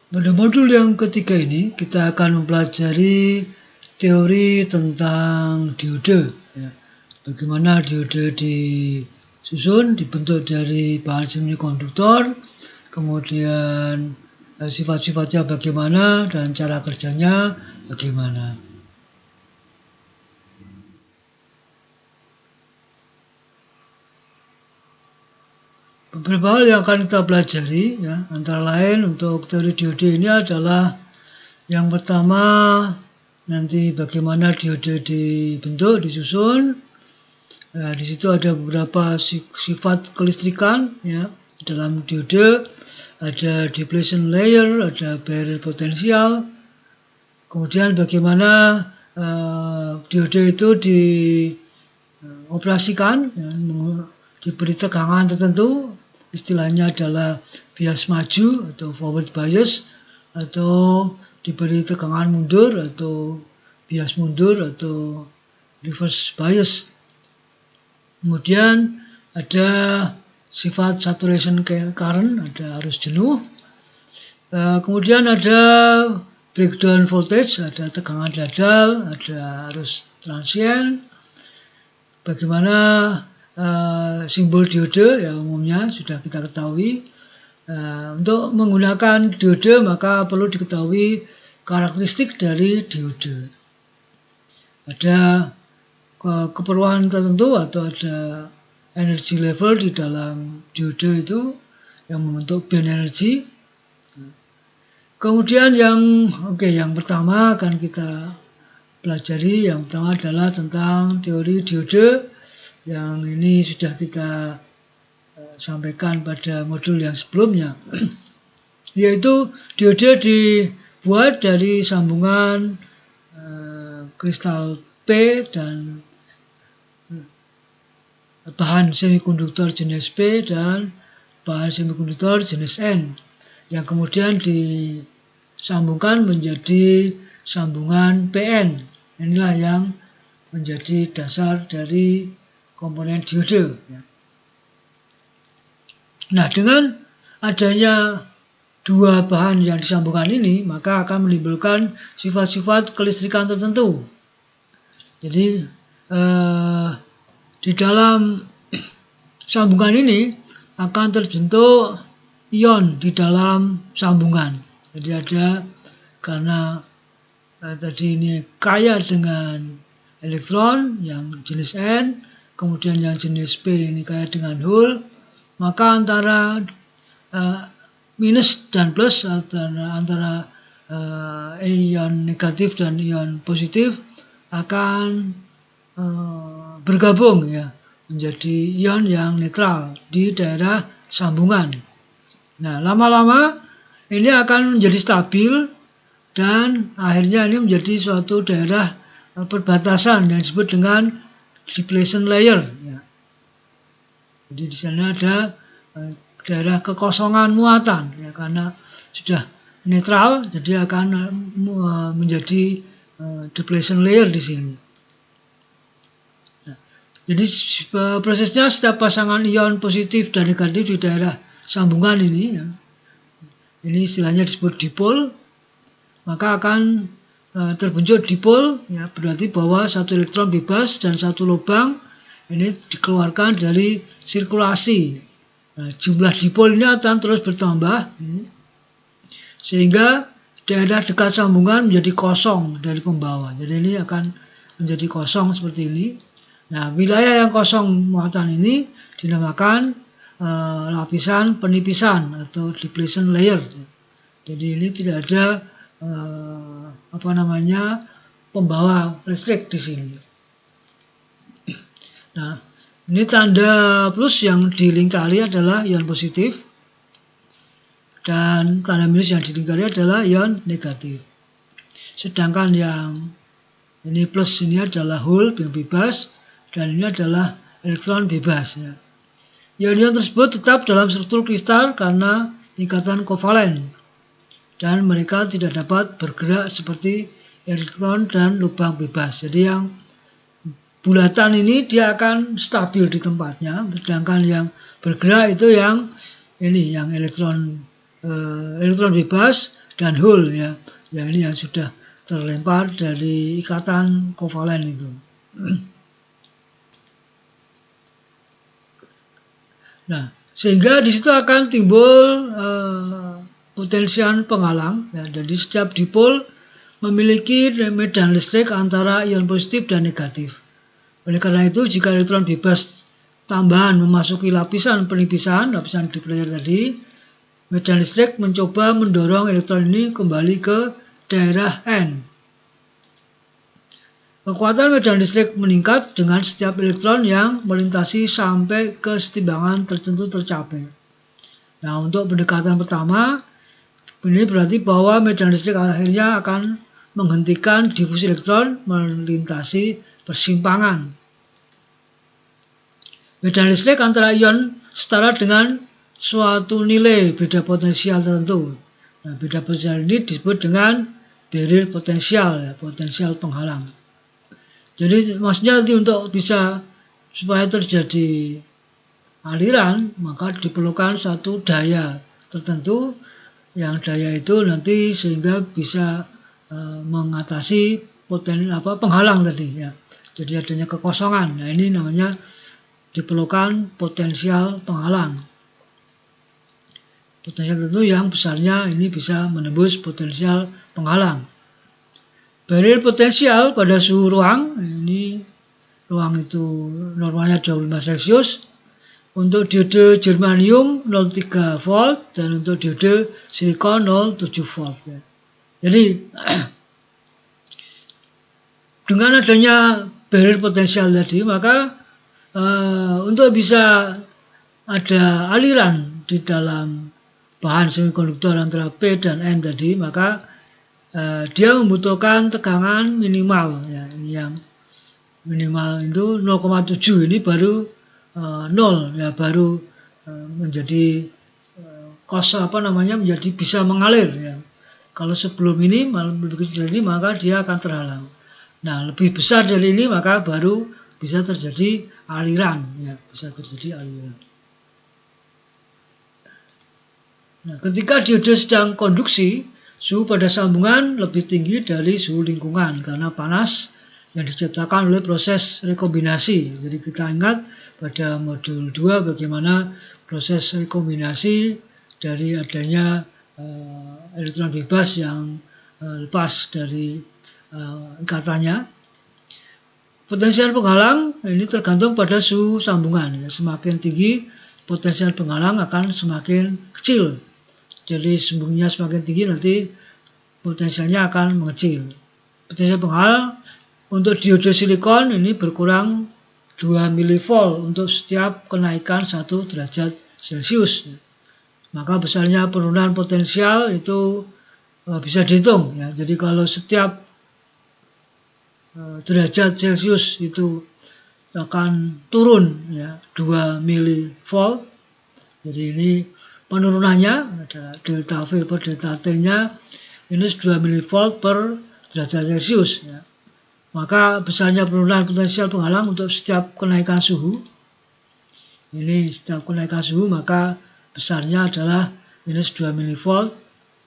Pada modul yang ketiga ini kita akan mempelajari teori tentang diode. Ya. Bagaimana diode disusun, dibentuk dari bahan semikonduktor, kemudian sifat-sifatnya bagaimana dan cara kerjanya bagaimana. Beberapa hal yang akan kita pelajari, ya, antara lain untuk teori diode ini adalah yang pertama nanti bagaimana diode dibentuk, disusun. Nah, di situ ada beberapa sifat kelistrikan, ya, dalam diode. Ada depletion layer, ada barrier potensial. Kemudian bagaimana diode itu dioperasikan, ya, diberi tegangan tertentu. Istilahnya adalah bias maju atau forward bias, atau diberi tegangan mundur atau bias mundur atau reverse bias. Kemudian ada sifat saturation current, ada arus jenuh. Kemudian ada breakdown voltage, ada tegangan dadal, ada arus transient. Bagaimana simbol diode, ya umumnya sudah kita ketahui. Untuk menggunakan diode maka perlu diketahui karakteristik dari diode. Ada keperluan tertentu atau ada energy level di dalam diode itu yang membentuk band energy. Kemudian yang pertama akan kita pelajari, yang pertama adalah tentang teori diode, yang ini sudah kita sampaikan pada modul yang sebelumnya. Yaitu diode dibuat dari sambungan kristal P dan bahan semikonduktor jenis P dan bahan semikonduktor jenis N, yang kemudian disambungkan menjadi sambungan PN. Inilah yang menjadi dasar dari komponen diode. Nah, dengan adanya dua bahan yang disambungkan ini, maka akan menimbulkan sifat-sifat kelistrikan tertentu. Jadi di dalam sambungan ini akan terbentuk ion di dalam sambungan. Jadi ada, karena tadi ini kaya dengan elektron yang jenis N, kemudian yang jenis P ini kaya dengan hole, maka antara minus dan plus, antara ion negatif dan ion positif akan bergabung, ya, menjadi ion yang netral di daerah sambungan. Nah, lama-lama ini akan menjadi stabil dan akhirnya ini menjadi suatu daerah perbatasan yang disebut dengan depletion layer. Ya. Jadi di sana ada daerah kekosongan muatan, ya, karena sudah netral, jadi akan menjadi depletion layer di sini. Nah, jadi prosesnya setiap pasangan ion positif dan negatif di daerah sambungan ini, ya, ini istilahnya disebut dipol, maka akan terbentuk dipol, ya, berarti bahwa satu elektron bebas dan satu lubang ini dikeluarkan dari sirkulasi. Nah, jumlah dipol ini akan terus bertambah, sehingga daerah dekat sambungan menjadi kosong dari pembawa. Jadi ini akan menjadi kosong seperti ini. Nah, wilayah yang kosong muatan ini dinamakan lapisan penipisan atau depletion layer. Jadi ini tidak ada pembawa listrik di sini. Nah, ini tanda plus yang dilingkari adalah ion positif, dan tanda minus yang dilingkari adalah ion negatif. Sedangkan yang ini plus ini adalah hole yang bebas, dan ini adalah elektron bebas. Ya. Ion-ion tersebut tetap dalam struktur kristal karena ikatan kovalen, dan mereka tidak dapat bergerak seperti elektron dan lubang bebas. Jadi yang bulatan ini dia akan stabil di tempatnya, sedangkan yang bergerak itu yang elektron bebas, dan hole ya. Ya ini yang sudah terlempar dari ikatan kovalen itu. Nah, sehingga di situ akan timbul potensial penghalang ya. Jadi setiap dipol memiliki medan listrik antara ion positif dan negatif. Oleh karena itu, jika elektron bebas tambahan memasuki lapisan penipisan, lapisan di player tadi, medan listrik mencoba mendorong elektron ini kembali ke daerah N. Kekuatan medan listrik meningkat dengan setiap elektron yang melintasi sampai ke kesetimbangan tertentu tercapai. Nah, untuk pendekatan pertama, ini berarti bahwa medan listrik akhirnya akan menghentikan difusi elektron melintasi persimpangan. Medan listrik antara ion setara dengan suatu nilai beda potensial tertentu. Nah, beda potensial ini disebut dengan barrier potensial, ya, potensial penghalang. Jadi maksudnya nanti untuk bisa supaya terjadi aliran, maka diperlukan satu daya tertentu, yang daya itu nanti sehingga bisa mengatasi penghalang tadi ya. Jadi adanya kekosongan. Nah, ini namanya diperlukan potensial penghalang. Potensial tertentu yang besarnya ini bisa menembus potensial penghalang. Barrier potensial pada suhu ruang, ini ruang itu normalnya 25 Celcius. Untuk diode germanium 0,3 volt dan untuk diode silikon 0,7 volt. Jadi dengan adanya barrier potensial tadi, maka untuk bisa ada aliran di dalam bahan semikonduktor antara P dan N tadi, maka dia membutuhkan tegangan minimal ya. Ini yang minimal itu 0,7, ini baru 0 ya, baru menjadi menjadi bisa mengalir ya. Kalau sebelum ini lebih kecil ini, maka dia akan terhalang. Nah, lebih besar dari ini maka baru bisa terjadi aliran ya, bisa terjadi aliran. Nah, ketika diode sedang konduksi, suhu pada sambungan lebih tinggi dari suhu lingkungan karena panas yang diciptakan oleh proses rekombinasi. Jadi kita ingat pada modul 2 bagaimana proses rekombinasi dari adanya elektron bebas yang lepas dari ikatannya. Potensial penghalang ini tergantung pada suhu sambungan. Semakin tinggi potensial penghalang akan semakin kecil. Jadi sambungnya semakin tinggi nanti potensialnya akan mengecil. Potensial penghalang untuk diode silikon ini berkurang 2 mV untuk setiap kenaikan 1 derajat Celcius. Maka besarnya penurunan potensial itu bisa dihitung ya. Jadi kalau setiap derajat Celcius itu akan turun ya 2 mV. Jadi ini penurunannya ada delta V per delta T-nya minus 2 mV per derajat Celcius ya. Maka besarnya penurunan potensial penghalang untuk setiap kenaikan suhu. Ini setiap kenaikan suhu maka besarnya adalah minus 2 mV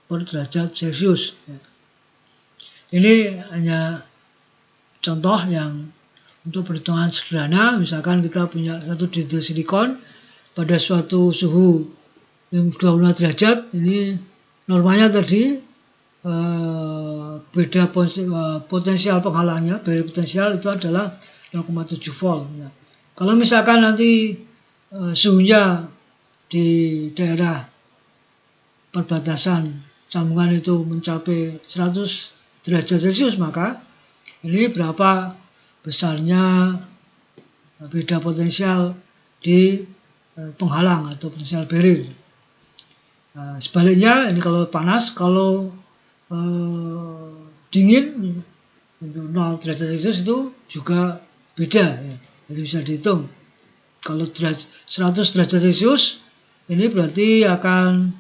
per derajat Celcius ya. Ini hanya contoh yang untuk perhitungan sederhana. Misalkan kita punya satu diode silikon pada suatu suhu 25 derajat, ini normalnya tadi beda potensial penghalangnya, barrier potensial itu adalah 0,7 volt. Ya. Kalau misalkan nanti suhunya di daerah perbatasan sambungan itu mencapai 100 derajat Celcius, maka ini berapa besarnya beda potensial di penghalang atau potensial barrier. Sebaliknya ini kalau panas, kalau dingin itu 0 derajat Celcius itu juga beda ya. Jadi bisa dihitung. Kalau 100 derajat Celcius ini berarti akan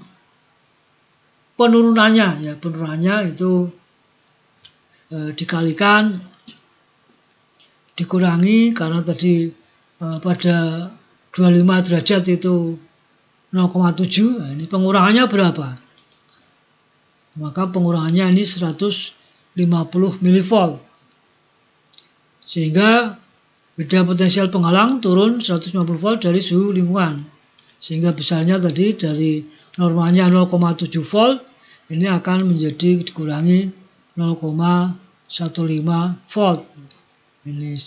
penurunannya itu dikalikan dikurangi karena tadi pada 25 derajat itu 0,7, nah ini pengurangannya berapa? maka pengurangannya ini 150 mV. Sehingga beda potensial penghalang turun 150 volt dari suhu lingkungan. Sehingga besarnya tadi dari normalnya 0,7 volt, ini akan menjadi dikurangi 0,15 volt. Ini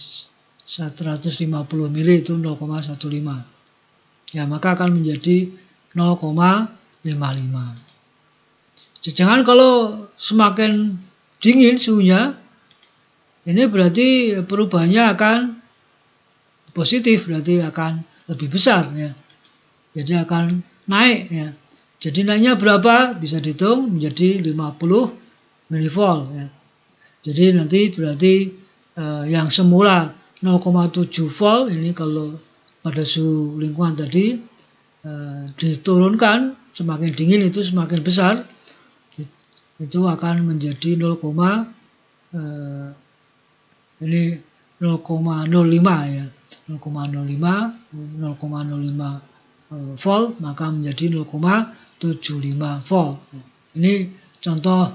150 mili itu 0,15. Ya, maka akan menjadi 0,55. Jangan kalau semakin dingin suhunya, ini berarti perubahannya akan positif, berarti akan lebih besar ya. Jadi akan naik ya. Jadi naiknya berapa? Bisa dihitung menjadi 50 mV ya. Jadi nanti berarti yang semula 0,7 volt ini kalau pada suhu lingkungan tadi diturunkan, semakin dingin itu semakin besar, itu akan menjadi 0,05 ya, 0,05 volt, maka menjadi 0,75 volt. Ini contoh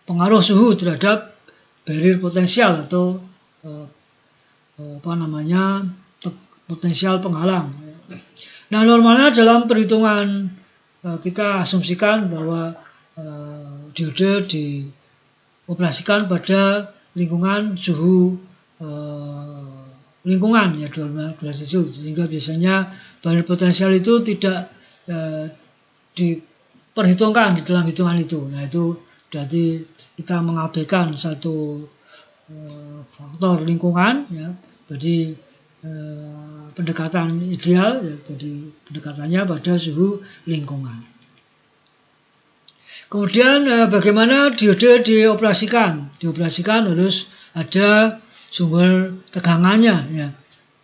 pengaruh suhu terhadap barrier potensial atau potensial penghalang. Nah, normalnya dalam perhitungan kita asumsikan bahwa diode dioperasikan pada lingkungan suhu lingkungan ya 12 derajat Celcius, sehingga biasanya barrier potensial itu tidak diperhitungkan di dalam hitungan itu. Nah, itu berarti kita mengabaikan satu faktor lingkungan ya. Jadi pendekatan ideal ya, jadi pendekatannya pada suhu lingkungan. Kemudian bagaimana diode dioperasikan? Dioperasikan harus ada sumber tegangannya ya.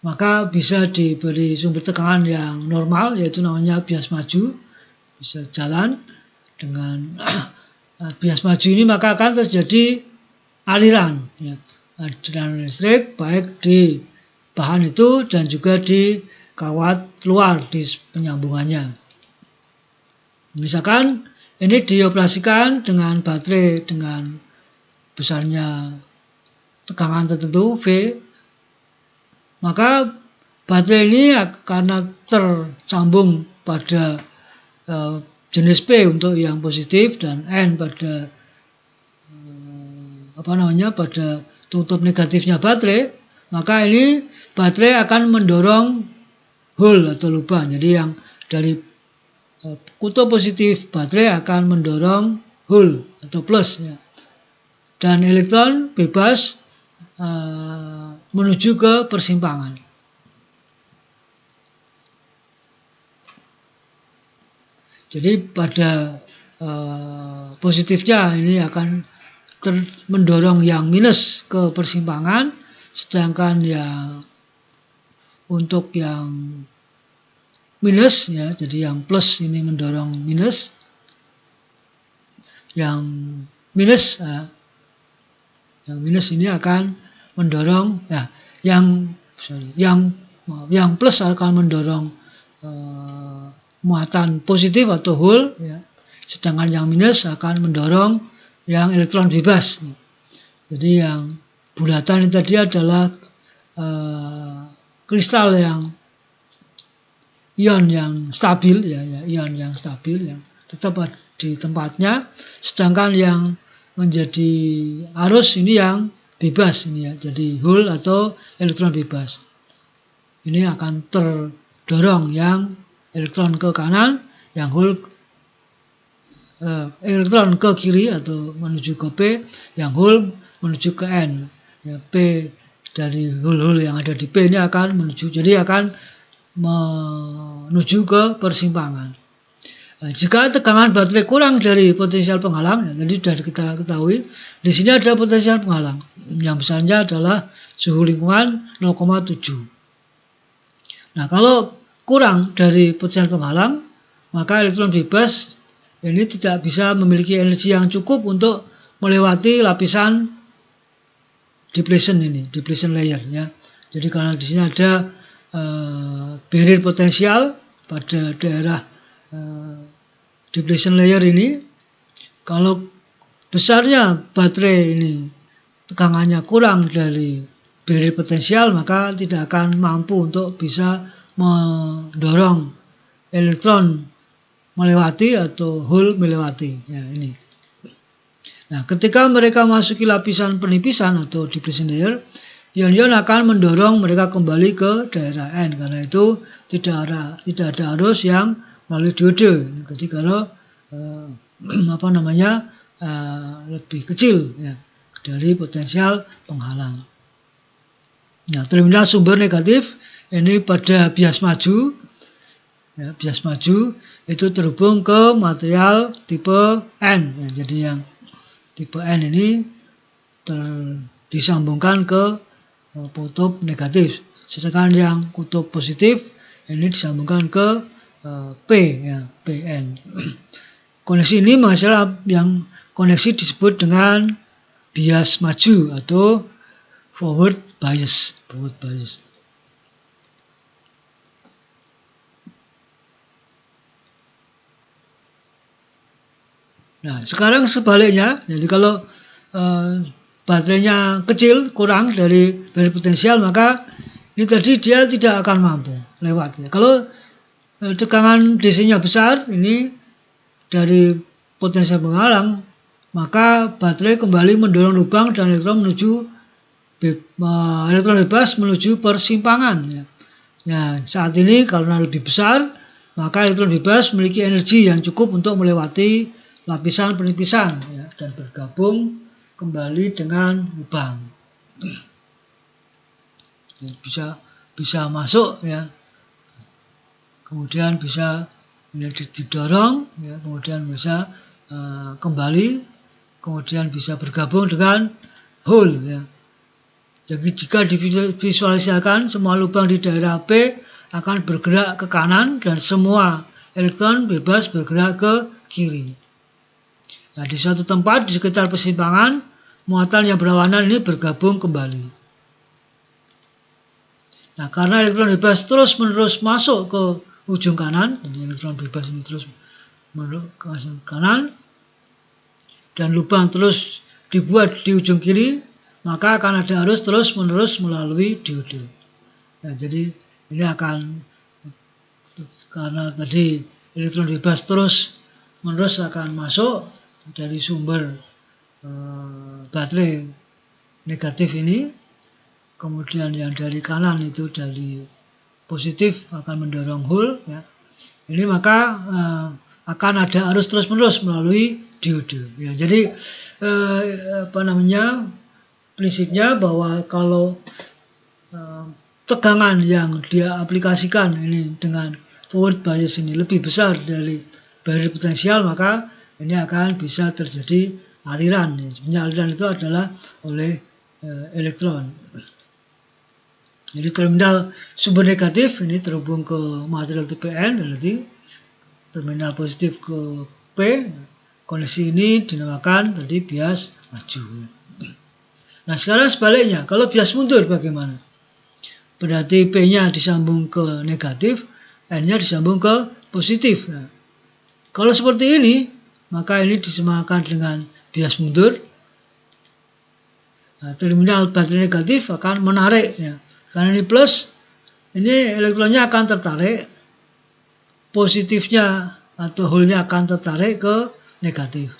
Maka bisa diberi sumber tegangan yang normal, yaitu namanya bias maju, bisa jalan dengan bias maju ini, maka akan terjadi aliran ya. Aliran listrik baik di bahan itu dan juga di kawat luar di penyambungannya. Misalkan ini dioperasikan dengan baterai dengan besarnya tegangan tertentu V, maka baterai ini karena tersambung pada jenis P untuk yang positif dan N pada pada tutup negatifnya baterai, maka ini baterai akan mendorong hole atau lubang. Jadi yang dari kutub positif baterai akan mendorong hole atau plus ya. Dan elektron bebas menuju ke persimpangan. Jadi pada positifnya ini akan mendorong yang minus ke persimpangan, sedangkan yang untuk yang minus ya, jadi yang plus ini mendorong minus, yang minus ini akan mendorong ya, yang plus akan mendorong muatan positif atau hole ya, sedangkan yang minus akan mendorong yang elektron bebas. Jadi yang bulatan ini tadi adalah kristal yang ion yang stabil ya, ion yang stabil yang tetap di tempatnya, sedangkan yang menjadi arus ini yang bebas ini ya, jadi hole atau elektron bebas. Ini akan terdorong yang elektron ke kanan, yang hole elektron ke kiri atau menuju ke P, yang hole menuju ke N ya, P dari hole-hole yang ada di P ini akan menuju, jadi akan menuju ke persimpangan. Jika tegangan baterai kurang dari potensial penghalang, ya, tadi sudah kita ketahui, di sini ada potensial penghalang yang besarnya adalah suhu lingkungan 0,7. Nah, kalau kurang dari potensial penghalang, maka elektron bebas ini tidak bisa memiliki energi yang cukup untuk melewati lapisan depletion ini, depletion layer ya. Jadi karena di sini ada barrier potensial pada daerah depletion layer ini, Kalau besarnya baterai ini tegangannya kurang dari barrier potensial, maka tidak akan mampu untuk bisa mendorong elektron melewati atau hole melewati. Ya, ini. Nah, ketika mereka masuki lapisan penipisan atau depletion layer, ion-ion akan mendorong mereka kembali ke daerah N. Karena itu tidak ada arus yang melalui diode. Jadi kalau lebih kecil ya, dari potensial penghalang. Nah, terminal sumber negatif ini pada bias maju. Ya, bias maju itu terhubung ke material tipe N. Ya, jadi yang tipe N ini disambungkan ke kutub negatif. Sedangkan yang kutub positif ini disambungkan ke P, ya, PN. Koneksi ini menghasilkan yang koneksi disebut dengan bias maju atau forward bias. Nah, sekarang sebaliknya, jadi kalau baterainya kecil, kurang dari potensial, maka ini tadi dia tidak akan mampu lewat. Kalau tegangan DC-nya besar, ini dari potensial penghalang, maka baterai kembali mendorong lubang dan elektron bebas menuju persimpangan. Ya. Nah, saat ini karena lebih besar, maka elektron bebas memiliki energi yang cukup untuk melewati lapisan penipisan ya, dan bergabung kembali dengan lubang. Ya, bisa masuk ya, kemudian bisa didorong ya, kemudian bisa kembali, kemudian bisa bergabung dengan hole ya. Jadi jika divisualisasikan, semua lubang di daerah P akan bergerak ke kanan dan semua elektron bebas bergerak ke kiri. Nah, di suatu tempat di sekitar persimpangan, muatan yang berlawanan ini bergabung kembali. Nah, karena elektron bebas terus-menerus masuk ke ujung kanan, jadi elektron bebas ini terus masuk ke ujung kanan, dan lubang terus dibuat di ujung kiri, maka akan ada arus terus-menerus melalui diode. Nah, jadi ini akan, karena tadi elektron bebas terus-menerus akan masuk dari sumber baterai negatif ini, kemudian yang dari kanan itu dari positif akan mendorong hole ya. Ini maka akan ada arus terus-menerus melalui diode ya. Jadi prinsipnya bahwa kalau tegangan yang dia aplikasikan ini dengan forward bias ini lebih besar dari barrier potensial, maka ini akan bisa terjadi aliran. Sebenarnya aliran itu adalah oleh elektron. Jadi terminal sumber negatif ini terhubung ke material tipe N, jadi terminal positif ke P. Koneksi ini dinamakan tadi bias maju. Nah, sekarang sebaliknya, kalau bias mundur bagaimana? Berarti P-nya disambung ke negatif, N-nya disambung ke positif. Nah, kalau seperti ini, maka ini disamakan dengan bias mundur. Nah, terminal baterai negatif akan menarik ya. Karena ini plus, ini elektronnya akan tertarik, positifnya atau hole-nya akan tertarik ke negatif.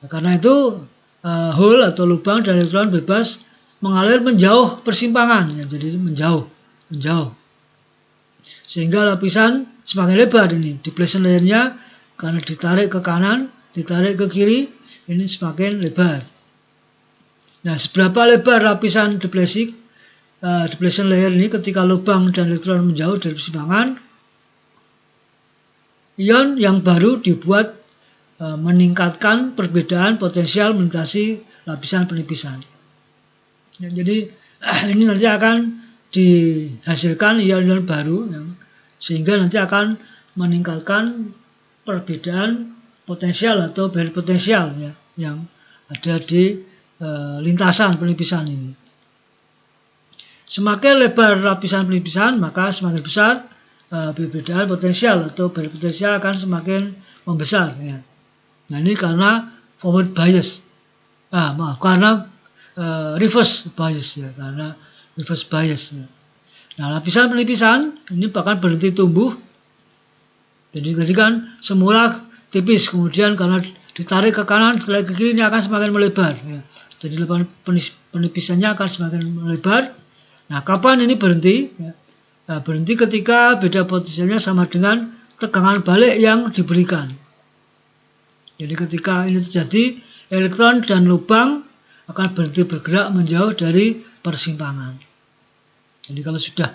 Nah, karena itu hole atau lubang dan elektron bebas mengalir menjauh persimpangan ya, jadi menjauh. Sehingga lapisan semakin lebar ini, depletion layer-nya karena ditarik ke kanan, ditarik ke kiri, ini semakin lebar. Nah, seberapa lebar lapisan depletion layer ini ketika lubang dan elektron menjauh dari persimpangan, ion yang baru dibuat meningkatkan perbedaan potensial melintasi lapisan penipisan. Ya, jadi ini nanti akan dihasilkan ion-ion baru ya, sehingga nanti akan meningkatkan perbedaan potensial atau barrier potensial ya, yang ada di lintasan penipisan ini. Semakin lebar lapisan penipisan, maka semakin besar perbedaan potensial atau barrier potensial akan semakin membesar ya. Nah ini karena forward bias. Karena reverse bias ya, karena reverse bias ya. Nah lapisan penipisan ini bahkan berhenti tumbuh. Jadi tadi kan semula tipis, kemudian karena ditarik ke kanan, setelah ke kiri ini akan semakin melebar. Ya. Jadi lapisan penipisannya akan semakin melebar. Nah kapan ini berhenti? Ya. Nah, berhenti ketika beda potensialnya sama dengan tegangan balik yang diberikan. Jadi ketika ini terjadi, elektron dan lubang akan berhenti bergerak menjauh dari persimpangan. Jadi kalau sudah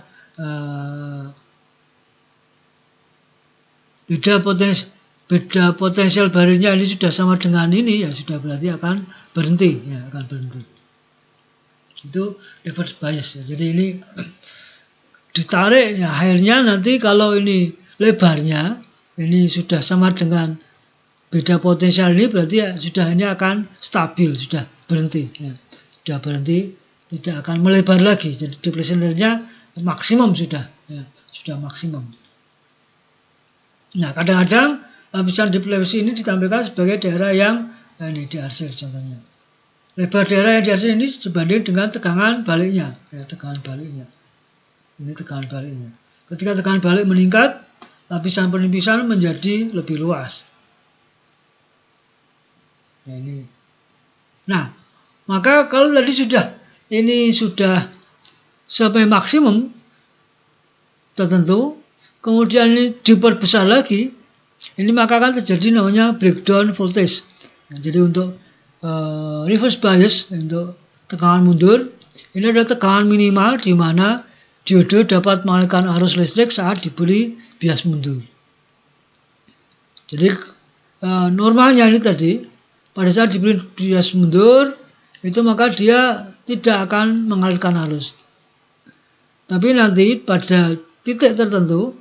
beda potensial barirnya ini sudah sama dengan ini, ya sudah berarti akan berhenti, ya akan berhenti. Itu reverse bias ya. Jadi ini ditarik, ya akhirnya nanti kalau ini lebarnya ini sudah sama dengan beda potensial ini, berarti ya sudah ini akan stabil, sudah berhenti, ya. Sudah berhenti, tidak akan melebar lagi. Jadi depletion rate-nya maksimum sudah, ya, sudah maksimum. Nah kadang-kadang lapisan depletion ini ditampilkan sebagai daerah yang ini diarsir contohnya. Lebar daerah yang diarsir ini dibanding dengan tegangan baliknya, ya, tegangan baliknya. Ini tegangan baliknya. Ketika tegangan balik meningkat, lapisan penipisan menjadi lebih luas. Nah, ini. Nah, maka kalau tadi sudah sampai maksimum tertentu, kemudian ini diperbesar lagi, ini maka akan terjadi namanya breakdown voltage. Nah, jadi untuk reverse bias, untuk tegangan mundur, ini adalah tegangan minimal di mana diodo dapat mengalirkan arus listrik saat diberi bias mundur. Jadi normalnya ini tadi, pada saat diberi bias mundur, itu maka dia tidak akan mengalirkan arus. Tapi nanti pada titik tertentu,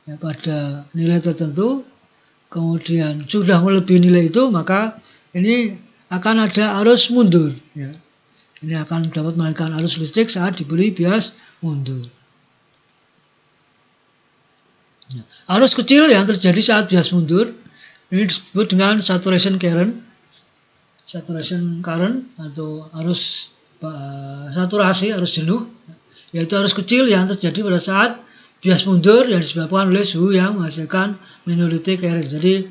ya, pada nilai tertentu, kemudian sudah melebihi nilai itu, maka ini akan ada arus mundur. Ya. Ini akan dapat mengalirkan arus listrik saat diberi bias mundur. Ya. Arus kecil yang terjadi saat bias mundur, ini disebut dengan saturation current. Saturation current atau arus saturasi, arus jenuh, yaitu arus kecil yang terjadi pada saat bias mundur yang disebabkan oleh suhu yang menghasilkan minority current. Jadi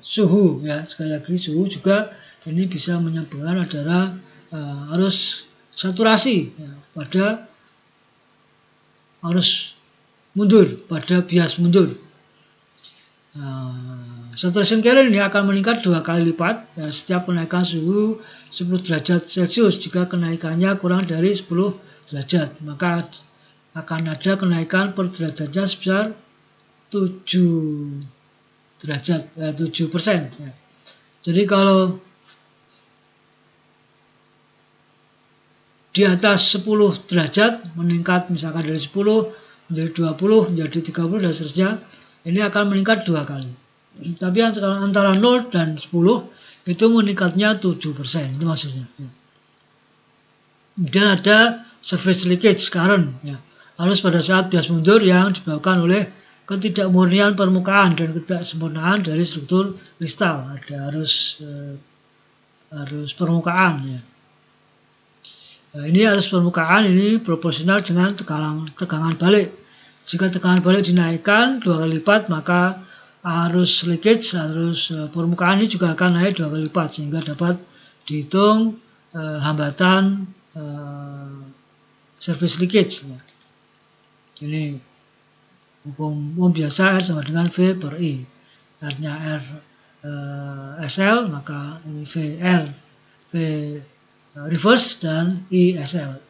suhu, ya sekali lagi suhu juga ini bisa menyebabkan adalah arus saturasi, ya, pada arus mundur, pada bias mundur. Saturation current ini akan meningkat 2 kali lipat, ya, setiap kenaikan suhu 10 derajat Celcius. Jika kenaikannya kurang dari 10 derajat, maka akan ada kenaikan per derajatnya sebesar 7 derajat, 7%. Ya. Jadi kalau di atas 10 derajat meningkat misalkan dari 10 menjadi 20 menjadi 30 dan seterusnya, ini akan meningkat 2 kali. Tapi antara 0 dan 10 itu meningkatnya 7%, itu maksudnya. Kemudian ada surface leakage current, ya. Arus pada saat bias mundur yang disebabkan oleh ketidakmurnian permukaan dan ketidaksempurnaan dari struktur kristal. Ada arus permukaan, ya. Nah, ini arus permukaan ini proporsional dengan tegangan balik. Jika tegangan balik dinaikkan 2 kali lipat, maka arus leakage, arus permukaan ini juga akan naik 2 kali lipat, sehingga dapat dihitung hambatan surface leakage. Ya. Ini hukum biasa R sama dengan V per I. R-nya R SL, maka ini V reverse dan I SL.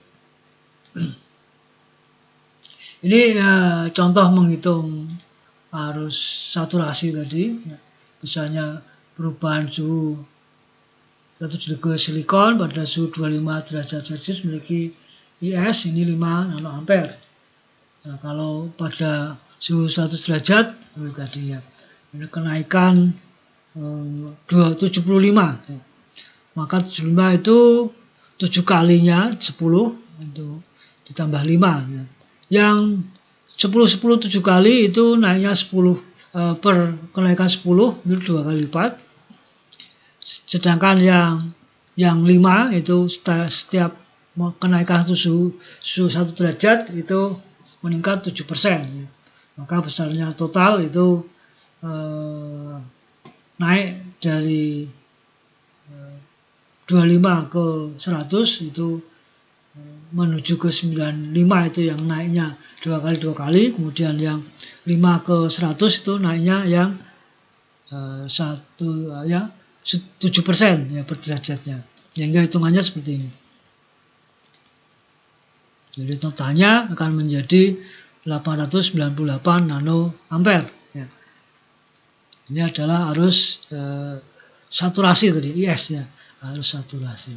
Ini contoh menghitung arus saturasi tadi, misalnya perubahan suhu 1 silikon pada suhu 25 derajat Celcius memiliki IS ini 5 nanoampere. Nah, kalau pada suhu 100 derajat tadi, ya, ini kenaikan 75, ya. Maka 75 itu 7 kalinya 10 itu ditambah 5, ya. Yang 10 7 kali itu naiknya 10 per kenaikan 10 itu 2 kali lipat. Sedangkan yang 5 itu setiap kenaikan suhu 1 derajat itu meningkat 7%. Maka besarnya total itu naik dari 25 ke 100 itu menuju ke 95 itu yang naiknya 2 kali, kemudian yang 5 ke 100 itu naiknya yang 7% ya per derajatnya. Sehingga hitungannya seperti ini. Jadi totalnya akan menjadi 898 nanoampere. Ya. Ini adalah arus saturasi tadi, IS ya, arus saturasi.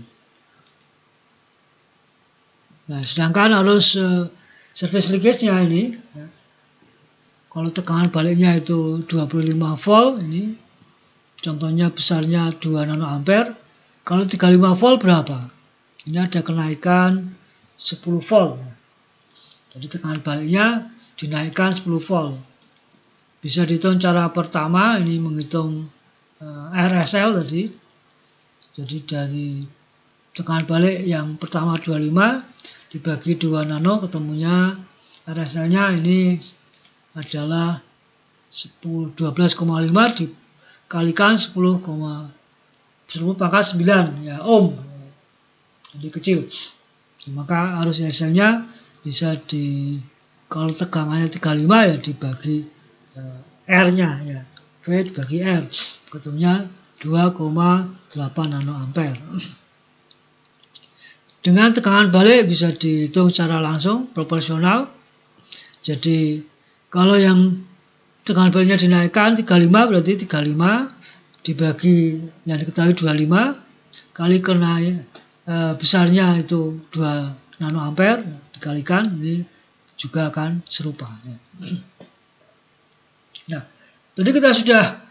Nah, sedangkan arus surface leakage-nya ini, ya, kalau tekanan baliknya itu 25 volt, ini contohnya besarnya 2 nanoampere. Kalau 35 volt berapa? Ini ada kenaikan 10 volt. Jadi tekanan baliknya dinaikkan 10 volt. Bisa dihitung cara pertama, ini menghitung RSL tadi. Jadi dari tekanan balik yang pertama 25 dibagi 2 nano, ketemunya RSL-nya ini adalah 12,5 dikalikan 10 pangkat 9 ya ohm. Jadi kecil. Maka arus RSL-nya bisa kalau tegangannya 35 ya dibagi R-nya ya. V dibagi R. Ketemunya 2,8 nanoampere. Dengan tekanan balik bisa dihitung secara langsung, proporsional. Jadi kalau yang tekanan baliknya dinaikkan 35 berarti 35 dibagi yang diketahui 25 kali besarnya itu 2 nanoampere dikalikan, ini juga akan serupa. Nah, tadi kita sudah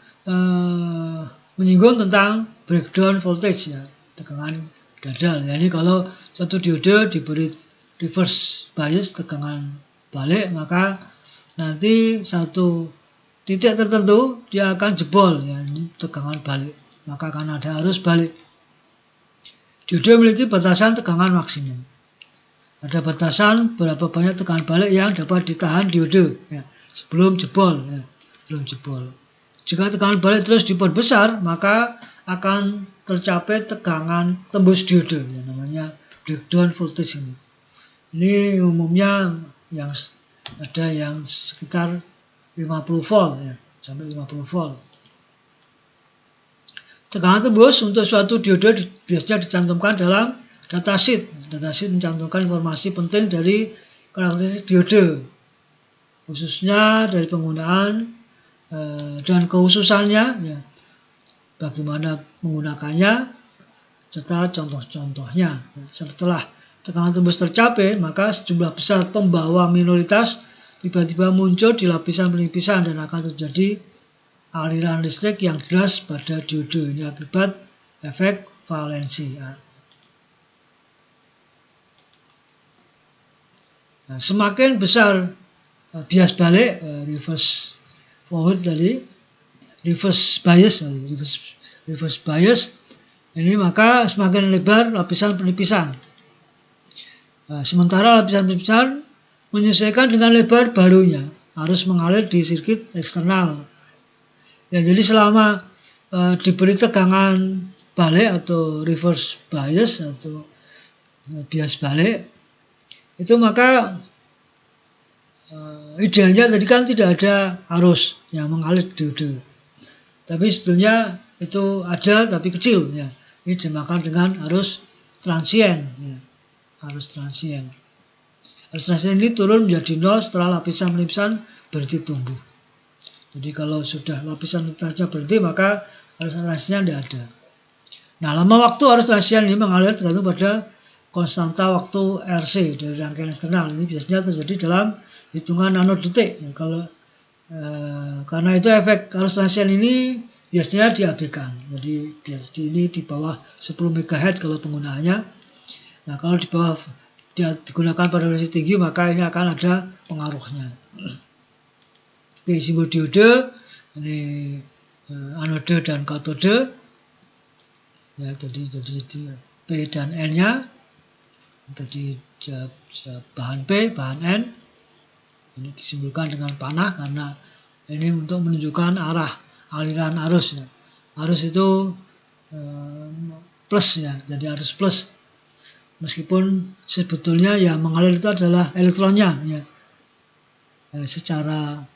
menyinggung tentang breakdown voltage ya, tegangan dadal. Jadi kalau satu diode diberi reverse bias tegangan balik, maka nanti satu titik tertentu dia akan jebol ya, ini tegangan balik. Maka akan ada arus balik. Diode memiliki batasan tegangan maksimum. Ada batasan berapa banyak tegangan balik yang dapat ditahan diode ya, sebelum jebol ya, belum jebol. Jika tekanan balik terus diperbesar, maka akan tercapai tegangan tembus diode ya, namanya breakdown voltage ini. Ini umumnya yang ada yang sekitar 50 volt ya, sampai 50 volt. Tegangan tembus untuk suatu diode biasanya dicantumkan dalam datasheet. Datasheet mencantumkan informasi penting dari karakteristik diode, khususnya dari penggunaan dan kekhususannya, ya, bagaimana menggunakannya, serta contoh-contohnya. Setelah tekanan tembus tercapai, maka sejumlah besar pembawa minoritas tiba-tiba muncul di lapisan penipisan dan akan terjadi aliran listrik yang deras pada diode. Ini akibat efek valensi. Nah, semakin besar bias balik, reverse forward tadi, reverse bias ini, maka semakin lebar lapisan penipisan. Sementara lapisan penipisan menyesuaikan dengan lebar barunya, harus mengalir di sirkuit eksternal. Ya, jadi selama diberi tegangan balik atau reverse bias atau bias balik, itu maka idealnya tadi kan tidak ada arus yang mengalir di diode. Tapi sebetulnya itu ada tapi kecil ya. Ini dinamakan dengan arus transien ya. Arus transien. Arus transien ini turun menjadi 0 setelah lapisan penipisan berhenti tumbuh. Jadi kalau sudah lapisan penipisannya berhenti, maka arus transiennya tidak ada. Nah, lama waktu arus transien ini mengalir tergantung pada konstanta waktu RC dari rangkaian eksternal. Ini biasanya terjadi dalam hitungan nanodetik. Ya, karena itu efek arus transien ini biasanya diabaikan. Jadi ini di bawah 10 MHz kalau penggunaannya. Nah, kalau di bawah dia digunakan pada frekuensi tinggi, maka ini akan ada pengaruhnya. Oke, simbol diode ini anode dan katode, ya jadi P dan N-nya tadi bahan P, bahan N, ini disimbolkan dengan panah karena ini untuk menunjukkan arah aliran arus. Ya. Arus itu plus ya, jadi arus plus. Meskipun sebetulnya yang mengalir itu adalah elektronnya, ya. Secara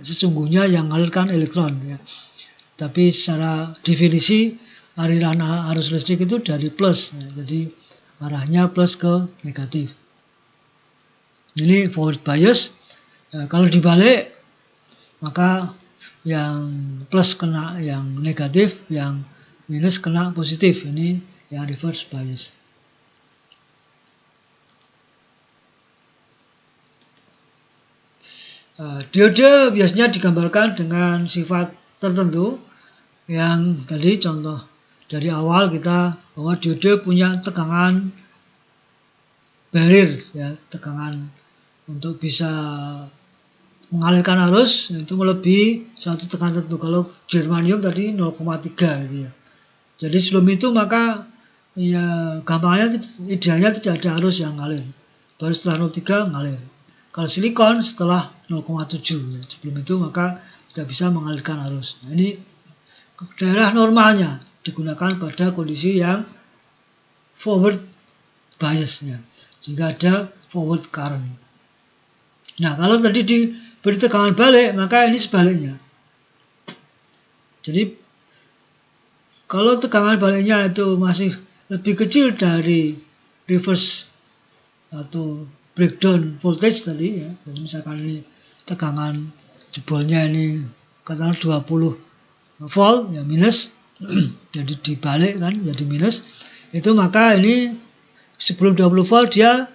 sesungguhnya yang mengalirkan elektron, ya. Tapi secara definisi aliran arus listrik itu dari plus, ya. Jadi arahnya plus ke negatif. Ini forward bias. Kalau dibalik, maka yang plus kena yang negatif, yang minus kena positif. Ini yang reverse bias. Diode biasanya digambarkan dengan sifat tertentu yang tadi contoh dari awal kita bahwa diode punya tegangan barrier, ya, tegangan untuk bisa mengalirkan arus itu melebihi suatu tegangan tertentu. Kalau germanium tadi 0,3 gitu ya. Jadi sebelum itu maka ya gampangnya idealnya tidak ada arus yang ngalir. Baru setelah 0,3 ngalir. Kalau silikon setelah 0,7 ya. Sebelum itu maka tidak bisa mengalirkan arus. Nah, ini daerah normalnya digunakan pada kondisi yang forward biasnya, sehingga ada forward current. Nah, kalau tadi diberi tegangan balik, maka ini sebaliknya. Jadi kalau tegangan baliknya itu masih lebih kecil dari reverse atau breakdown voltage tadi, ya. Jadi misalkan ini tegangan jebolnya ini katakan 20 volt, ya minus, jadi dibalik kan jadi minus, itu maka ini sebelum 20 volt dia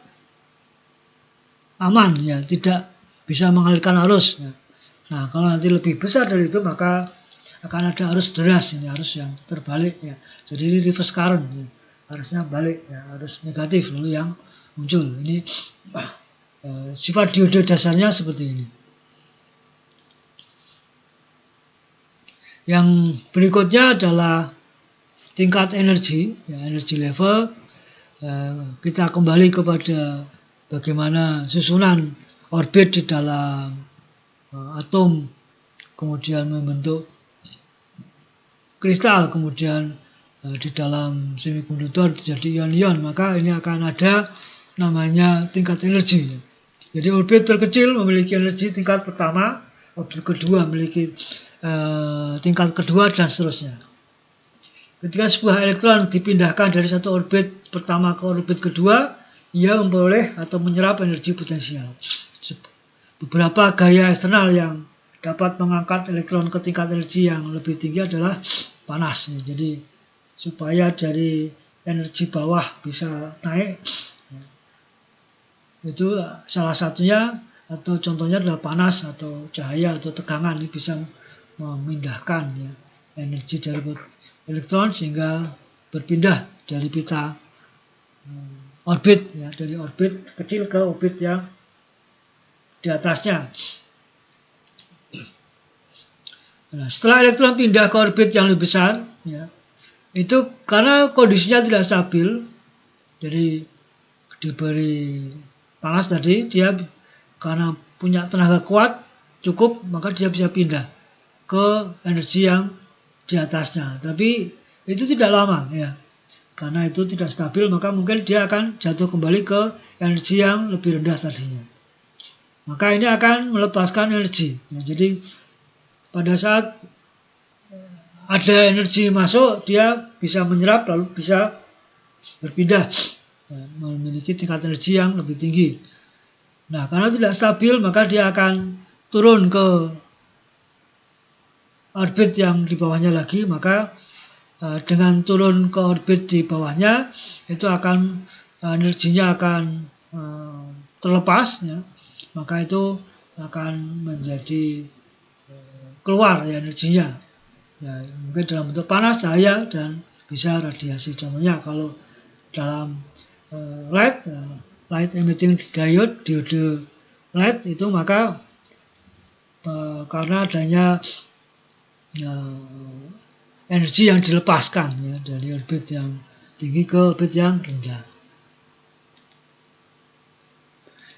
aman, ya, tidak bisa mengalirkan arus, ya. Nah, kalau nanti lebih besar dari itu maka akan ada arus deras, ini arus yang terbalik, ya. Jadi ini reverse current, ya. Arusnya balik, ya, arus negatif lalu yang muncul. Ini sifat diode dasarnya seperti ini. Yang berikutnya adalah tingkat energi, ya, energi level. Kita kembali kepada bagaimana susunan orbit di dalam atom, kemudian membentuk kristal, kemudian di dalam semikonduktor terjadi ion-ion, maka ini akan ada namanya tingkat energi. Jadi orbit terkecil memiliki energi tingkat pertama, orbit kedua memiliki tingkat kedua, dan seterusnya. Ketika sebuah elektron dipindahkan dari satu orbit pertama ke orbit kedua, ia memperoleh atau menyerap energi potensial. Beberapa gaya eksternal yang dapat mengangkat elektron ke tingkat energi yang lebih tinggi adalah panas. Jadi supaya dari energi bawah bisa naik, itu salah satunya atau contohnya adalah panas atau cahaya atau tegangan. Ini bisa memindahkan, ya, energi dari elektron sehingga berpindah dari pita orbit, ya, dari orbit kecil ke orbit yang di atasnya. Nah, setelah elektron pindah ke orbit yang lebih besar, ya, itu karena kondisinya tidak stabil, jadi diberi panas tadi, dia karena punya tenaga kuat cukup, maka dia bisa pindah ke energi yang di atasnya. Tapi itu tidak lama, ya, karena itu tidak stabil, maka mungkin dia akan jatuh kembali ke energi yang lebih rendah tadinya. Maka ini akan melepaskan energi, ya. Jadi pada saat ada energi masuk, dia bisa menyerap lalu bisa berpindah, ya, memiliki tingkat energi yang lebih tinggi. Nah, karena tidak stabil, maka dia akan turun ke orbit yang di bawahnya lagi. Maka dengan turun ke orbit di bawahnya, itu akan energinya akan terlepas, ya. Maka itu akan menjadi keluar, ya, energinya, ya, mungkin dalam bentuk panas, cahaya, dan bisa radiasi. Contohnya kalau dalam LED, light emitting diode LED itu, maka karena adanya energi yang dilepaskan ya, dari orbit yang tinggi ke orbit yang rendah.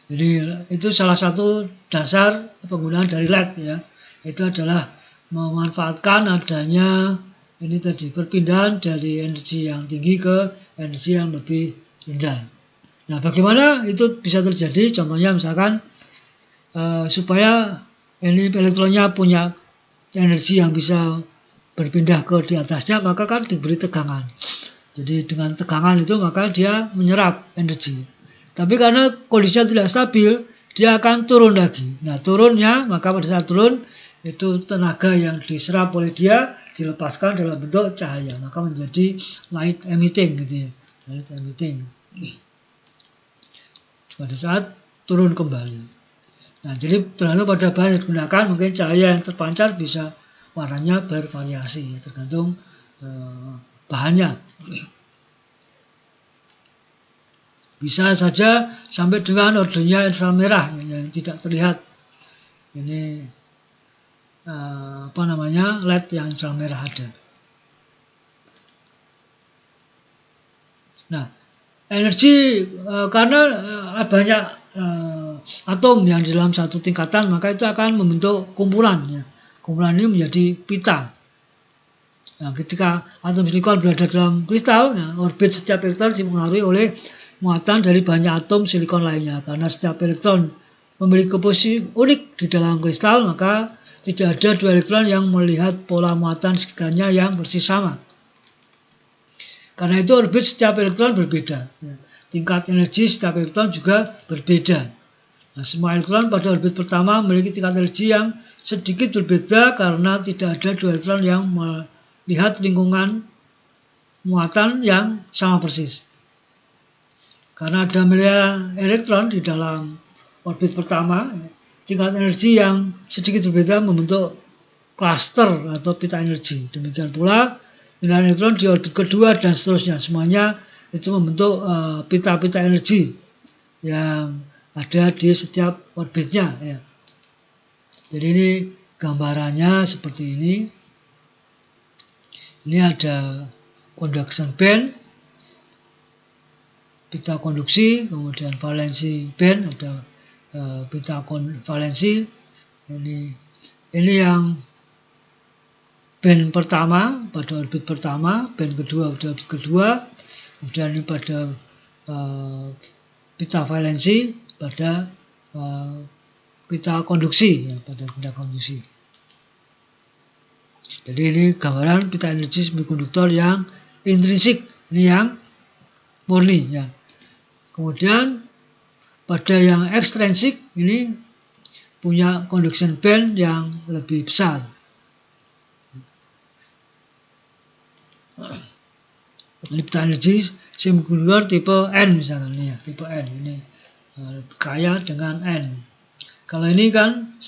Jadi itu salah satu dasar penggunaan dari LED ya. Itu adalah memanfaatkan adanya ini tadi perpindahan dari energi yang tinggi ke energi yang lebih rendah. Nah, bagaimana itu bisa terjadi? Contohnya misalkan supaya ini elektronnya punya energi yang bisa berpindah ke di atasnya, maka kan diberi tegangan. Jadi dengan tegangan itu maka dia menyerap energi. Tapi karena kondisinya tidak stabil, dia akan turun lagi. Nah, turunnya maka pada saat turun itu tenaga yang diserap oleh dia dilepaskan dalam bentuk cahaya, maka menjadi light emitting gitu ya. Light emitting. Pada saat turun kembali. Nah, jadi tergantung pada bahan yang digunakan, mungkin cahaya yang terpancar bisa warnanya bervariasi, tergantung bahannya. Bisa saja sampai dengan ordernya inframerah yang tidak terlihat. Ini LED yang inframerah ada. Nah, energi karena banyak atom yang di dalam satu tingkatan, maka itu akan membentuk kumpulan. Ya. Kumpulan ini menjadi pita. Nah, ketika atom silikon berada dalam kristal, ya, orbit setiap elektron dipengaruhi oleh muatan dari banyak atom silikon lainnya. Karena setiap elektron memiliki posisi unik di dalam kristal, maka tidak ada dua elektron yang melihat pola muatan sekitarnya yang persis sama. Karena itu orbit setiap elektron berbeda. Tingkat energi setiap elektron juga berbeda. Nah, semua elektron pada orbit pertama memiliki tingkat energi yang sedikit berbeda karena tidak ada dua elektron yang melihat lingkungan muatan yang sama persis. Karena ada miliaran elektron di dalam orbit pertama, tingkat energi yang sedikit berbeda membentuk klaster atau pita energi. Demikian pula miliaran elektron di orbit kedua dan seterusnya. Semuanya itu membentuk pita-pita energi yang ada di setiap orbitnya. Ya. Jadi ini gambarannya seperti ini. Ini ada conduction band, pita konduksi, kemudian valensi band, ada pita valensi. Ini yang band pertama pada orbit pertama, band kedua pada orbit kedua, kemudian ini pada pita valensi pada pita konduksi, ya, pada pita konduksi. Jadi ini gambaran pita energi semikonduktor yang intrinsik, ini yang murni ya. Kemudian pada yang ekstrinsik ini punya conduction band yang lebih besar. Ini pita energi semikonduktor tipe N misalnya ya, tipe N ini kaya dengan N. Kalau ini kan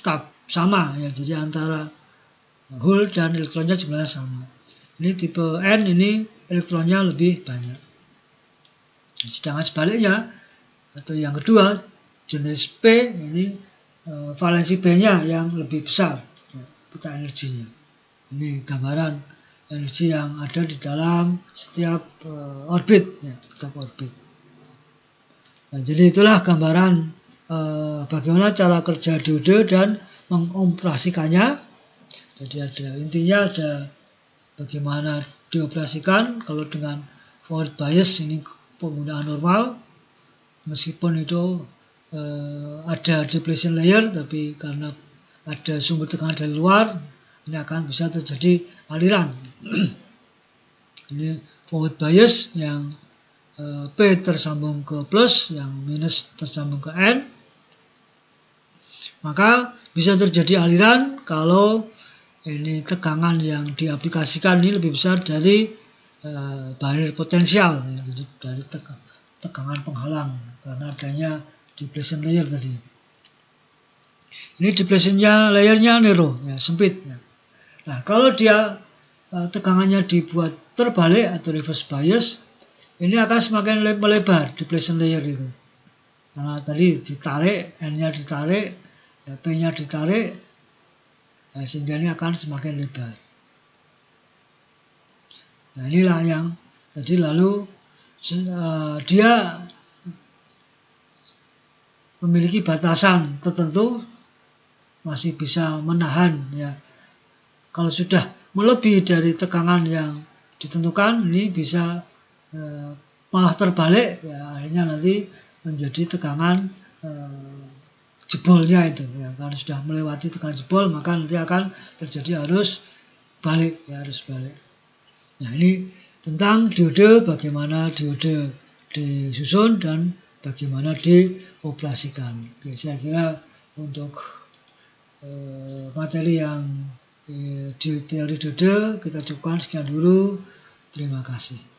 sama ya, jadi antara hole dan elektronnya jumlahnya sama. Ini tipe N, ini elektronnya lebih banyak. Sedangkan sebaliknya atau yang kedua jenis P ini valensi B-nya yang lebih besar ya, pita energinya. Ini gambaran energi yang ada di dalam setiap orbit ya, setiap orbit. Nah, jadi itulah gambaran bagaimana cara kerja diode dan mengoperasikannya. Jadi intinya ada bagaimana dioperasikan. Kalau dengan forward bias ini penggunaan normal, meskipun itu ada depletion layer, tapi karena ada sumber tekanan dari luar, ini akan bisa terjadi aliran. Ini forward bias yang P tersambung ke plus, yang minus tersambung ke N, maka bisa terjadi aliran kalau ini tegangan yang diaplikasikan ini lebih besar dari barrier potensial, jadi dari tegangan penghalang karena adanya depletion layer tadi. Ini depletionnya layernya narrow, ya, sempit. Ya. Nah, kalau dia tegangannya dibuat terbalik atau reverse bias, ini akan semakin melebar depletion layer itu. Karena tadi ditarik, N-nya ditarik, P-nya ditarik, sehingga ini akan semakin lebar. Nah inilah yang jadi lalu dia memiliki batasan tertentu, masih bisa menahan ya. Kalau sudah melebihi dari tegangan yang ditentukan, ini bisa malah terbalik ya, akhirnya nanti menjadi tegangan jebolnya itu ya. Kalau sudah melewati tegangan jebol maka nanti akan terjadi arus balik ya, arus balik. Nah ini tentang diode, bagaimana diode disusun dan bagaimana dioperasikan. Oke, saya kira untuk materi yang di teori diode kita cukupkan sekian dulu. Terima kasih.